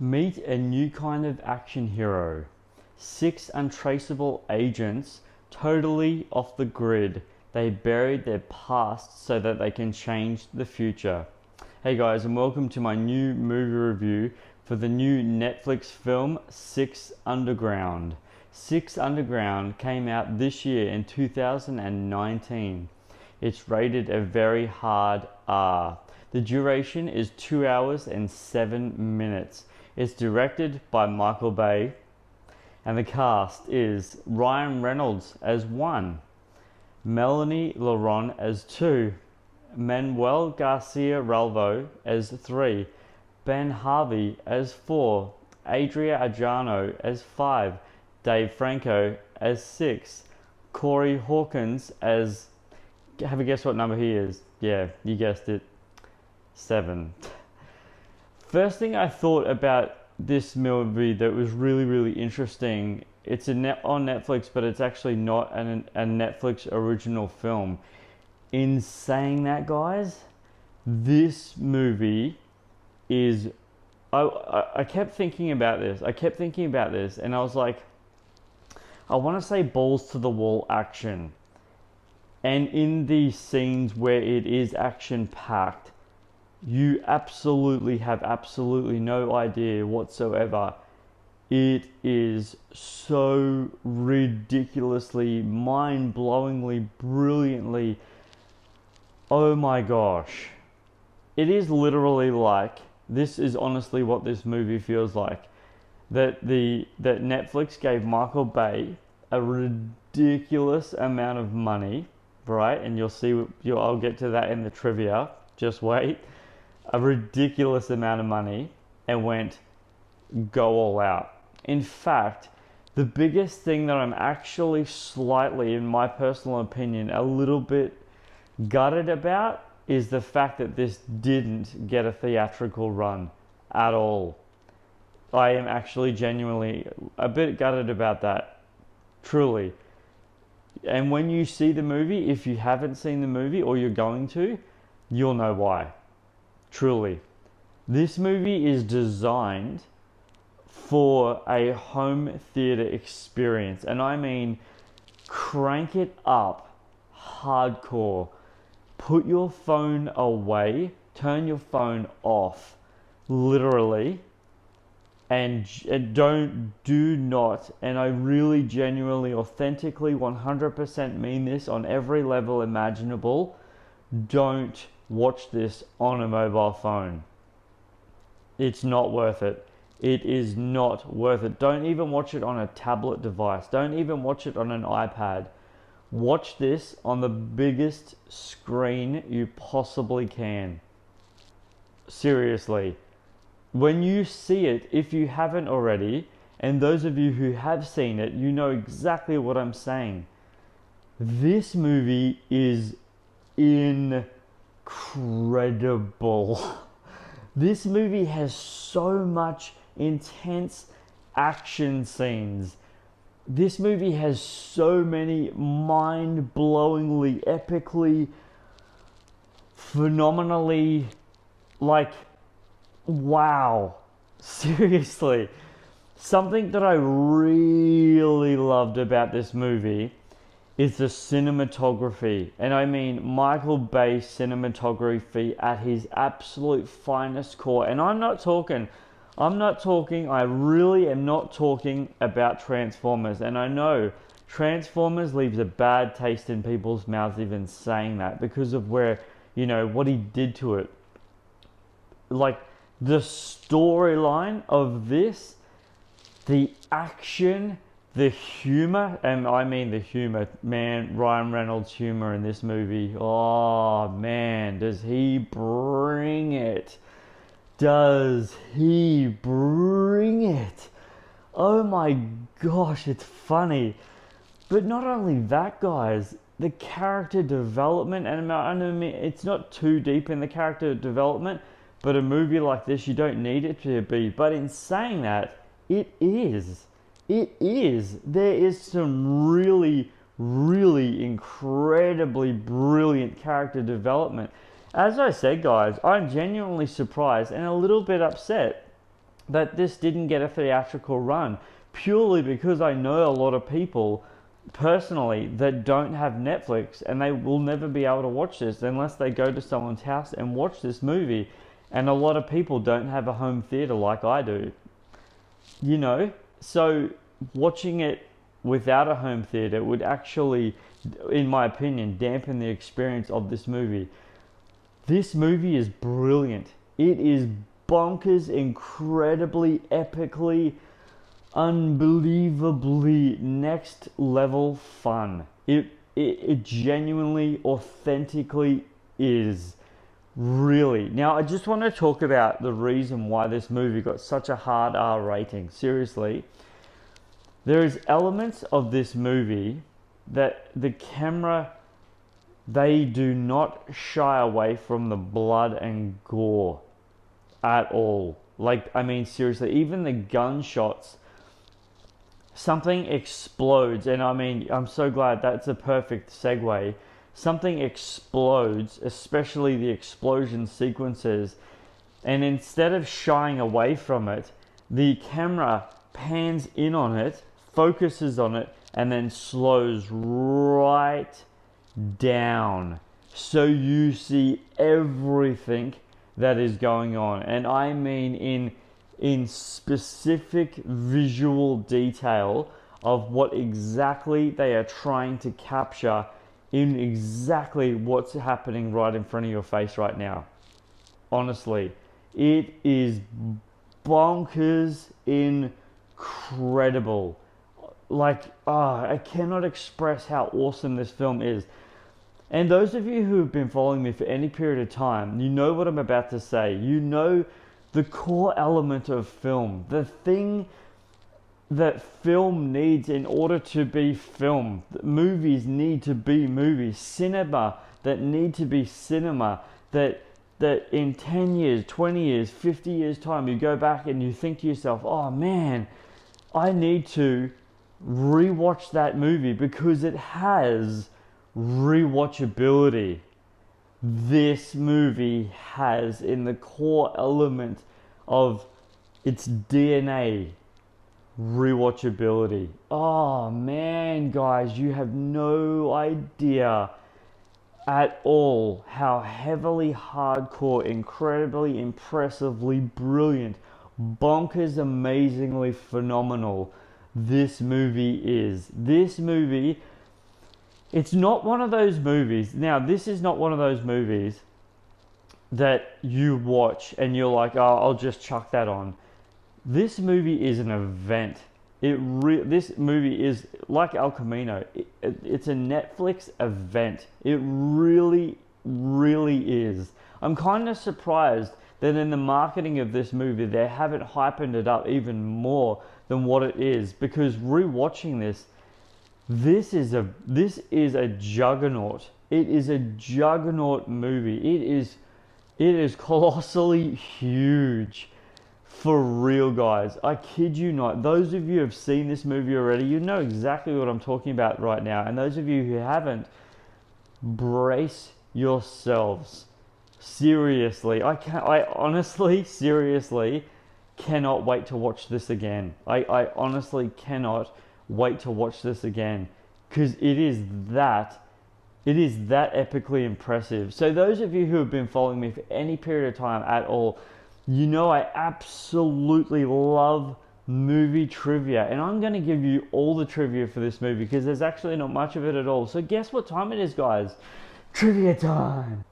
Meet a new kind of action hero. Six untraceable agents, totally off the grid. They buried their past so that they can change the future. Hey guys, and welcome to my new movie review for the new Netflix film Six Underground. Six Underground came out this year in 2019. It's rated a very hard R. The duration is 2 hours and 7 minutes. It's directed by Michael Bay, and the cast is Ryan Reynolds as 1, Melanie Laurent as 2, Manuel Garcia Ralvo as 3, Ben Harvey as 4, Adria Arjano as 5, Dave Franco as 6, Corey Hawkins as, have a guess what number he is? Yeah, you guessed it, 7. First thing I thought about this movie that was really interesting, it's on Netflix, but it's actually not a Netflix original film. In saying that, guys, this movie is, I kept thinking about this. And I was like, I want to say balls to the wall action. And in these scenes where it is action packed, you absolutely have no idea whatsoever. It is so ridiculously, mind-blowingly, brilliantly. Oh my gosh. It is literally like, this is honestly what this movie feels like. That Netflix gave Michael Bay a ridiculous amount of money, right? And you'll see, I'll get to that in the trivia. Just wait. A ridiculous amount of money and went go all out. In fact, the biggest thing that I'm actually slightly, in my personal opinion, a little bit gutted about is the fact that this didn't get a theatrical run at all. I am actually genuinely a bit gutted about that, truly. And when you see the movie, if you haven't seen the movie or you're going to, you'll know why. Truly. This movie is designed for a home theater experience. And I mean, crank it up hardcore. Put your phone away. Turn your phone off. Literally. And do not, and I really genuinely, authentically, 100% mean this on every level imaginable, don't watch this on a mobile phone. It's not worth it. It is not worth it. Don't even watch it on a tablet device. Don't even watch it on an iPad. Watch this on the biggest screen you possibly can. Seriously. When you see it, if you haven't already, and those of you who have seen it, you know exactly what I'm saying. This movie is incredible. This movie has so much intense action scenes. This movie has so many mind-blowingly, epically, phenomenally, like, wow. Seriously. Something that I really loved about this movie is the cinematography. And I mean Michael Bay cinematography at his absolute finest core. And I really am not talking about Transformers. And I know Transformers leaves a bad taste in people's mouths even saying that because of where, what he did to it. Like, the storyline of this, the action, the humor, and I mean the humor, man, Ryan Reynolds' humor in this movie, oh man, does he bring it. Does he bring it. Oh my gosh, it's funny. But not only that, guys, the character development, and I mean, it's not too deep in the character development, but a movie like this, you don't need it to be. But in saying that, it is. There is some really incredibly brilliant character development. As I said, guys, I'm genuinely surprised and a little bit upset that this didn't get a theatrical run, purely because I know a lot of people personally that don't have Netflix, and they will never be able to watch this unless they go to someone's house and watch this movie. And a lot of people don't have a home theater like I do, you know? So watching it without a home theater would actually, in my opinion, dampen the experience of this movie. This movie is brilliant. It is bonkers, incredibly, epically, unbelievably next level fun. It genuinely, authentically is. Really. Now, I just want to talk about the reason why this movie got such a hard R rating. Seriously. There is elements of this movie that the camera, they do not shy away from the blood and gore at all. Like, I mean, seriously, even the gunshots, something explodes, and I mean, I'm so glad that's a perfect segue. Something explodes, especially the explosion sequences, and instead of shying away from it, the camera pans in on it, focuses on it, and then slows right down. So you see everything that is going on. And I mean in specific visual detail of what exactly they are trying to capture in exactly what's happening right in front of your face right now. Honestly, it is bonkers incredible. Like, I cannot express how awesome this film is. And those of you who have been following me for any period of time, you know what I'm about to say. You know the core element of film, the thing that film needs in order to be film. Movies need to be movies. Cinema that need to be cinema. That in 10 years, 20 years, 50 years time, you go back and you think to yourself, oh man, I need to rewatch that movie because it has rewatchability. This movie has, in the core element of its DNA, rewatchability. Oh man, guys, you have no idea at all how heavily hardcore, incredibly impressively brilliant, bonkers, amazingly phenomenal this movie is. This movie, it's not one of those movies. Now, this is not one of those movies that you watch and you're like, oh, I'll just chuck that on. This movie is an event. This movie is like El Camino. It's a Netflix event. It really, really is. I'm kind of surprised that in the marketing of this movie, they haven't hypened it up even more than what it is. Because rewatching this is a juggernaut. It is a juggernaut movie. It is colossally huge. For real, guys. I kid you not. Those of you who have seen this movie already, you know exactly what I'm talking about right now. And those of you who haven't, brace yourselves. Seriously. I honestly, seriously cannot wait to watch this again. I honestly cannot wait to watch this again. Because it is that epically impressive. So those of you who have been following me for any period of time at all, you know I absolutely love movie trivia, and I'm going to give you all the trivia for this movie because there's actually not much of it at all. So guess what time it is, guys? Trivia time!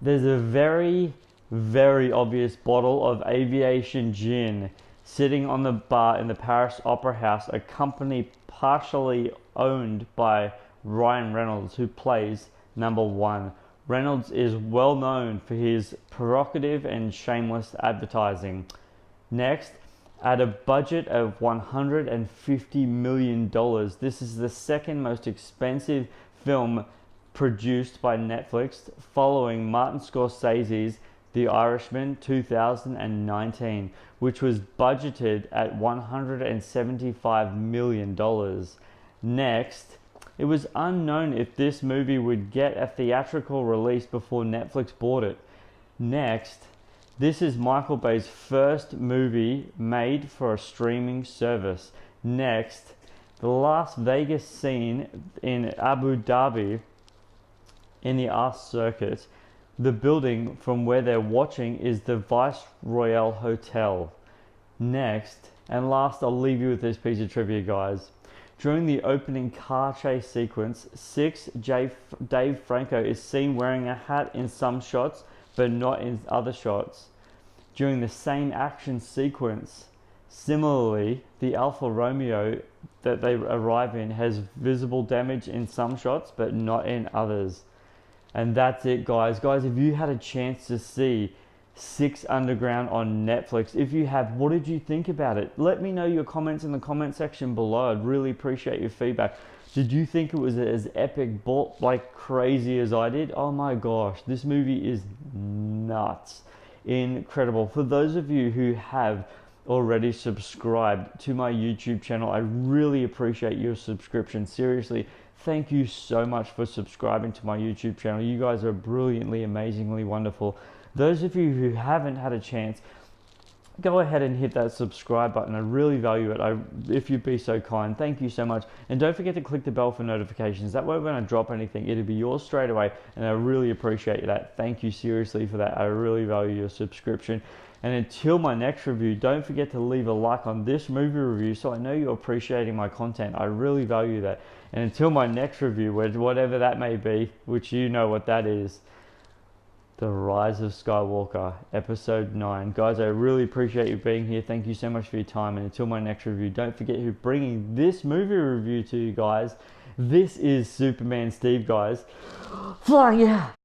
There's a very, very obvious bottle of aviation gin sitting on the bar in the Paris Opera House, a company partially owned by Ryan Reynolds, who plays number one. Reynolds is well known for his provocative and shameless advertising. Next, at a budget of $150 million, this is the second most expensive film produced by Netflix, following Martin Scorsese's The Irishman 2019, which was budgeted at $175 million. Next, it was unknown if this movie would get a theatrical release before Netflix bought it. Next, This is Michael Bay's first movie made for a streaming service. Next, the Las Vegas scene in Abu Dhabi in the art circuit. The building from where they're watching is the Viceroyal Hotel. Next, and last, I'll leave you with this piece of trivia, guys. During the opening car chase sequence, Dave Franco is seen wearing a hat in some shots, but not in other shots. During the same action sequence, similarly, the Alfa Romeo that they arrive in has visible damage in some shots, but not in others. And that's it, guys. Guys, if you had a chance to see Six Underground on Netflix, if you have, what did you think about it? Let me know your comments in the comment section below. I'd really appreciate your feedback. Did you think it was as epic, like crazy as I did? Oh my gosh, this movie is nuts. Incredible. For those of you who have already subscribed to my YouTube channel, I really appreciate your subscription. Seriously, thank you so much for subscribing to my YouTube channel. You guys are brilliantly, amazingly wonderful. Those of you who haven't had a chance, go ahead and hit that subscribe button. I really value it. If you'd be so kind, thank you so much. And don't forget to click the bell for notifications. That way when I drop anything, it'll be yours straight away. And I really appreciate that. Thank you seriously for that. I really value your subscription. And until my next review, don't forget to leave a like on this movie review so I know you're appreciating my content. I really value that. And until my next review, whatever that may be, which you know what that is, The Rise of Skywalker, Episode 9. Guys, I really appreciate you being here. Thank you so much for your time. And until my next review, don't forget who's bringing this movie review to you guys. This is Superman Steve, guys. Flying out!